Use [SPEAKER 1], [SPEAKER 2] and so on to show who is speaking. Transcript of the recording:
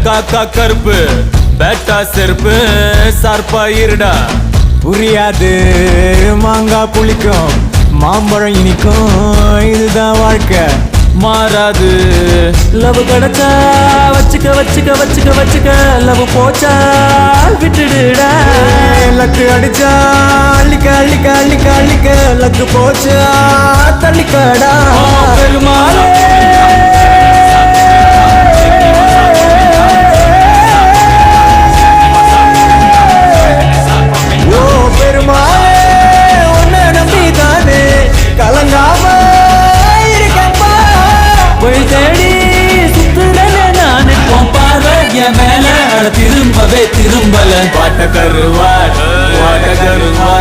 [SPEAKER 1] காக்கா கருப்பு பேட்டா செருப்பு சார்பா இருடா.
[SPEAKER 2] புரியாது மாங்காய் புளிக்கும் மாம்பழம் இனிக்கும் இதுதான் வாழ்க்கை
[SPEAKER 1] மாறாது.
[SPEAKER 3] லவ் கிடைச்சா வச்சுக்க வச்சுக்க வச்சுக்க வச்சுக்க லவ் போச்சா விட்டுடுடா.
[SPEAKER 2] லக்கு அடிச்சா அள்ளிக்க அள்ளிக்க அள்ளிக்க அள்ளிக்க லக்கு போச்சா தள்ளிக்கடா.
[SPEAKER 1] பெருமாளே
[SPEAKER 2] ஓ பெருமாளே உன்னை நம்பிதானே கலங்காம இருக்கப்பா.
[SPEAKER 3] போய் தேடி சுத்துறேனே நானு உன் பார்வை என் மேல திரும்பவே திரும்பல.
[SPEAKER 1] வாட்ட கருவாட் வாட்ட கருவாட்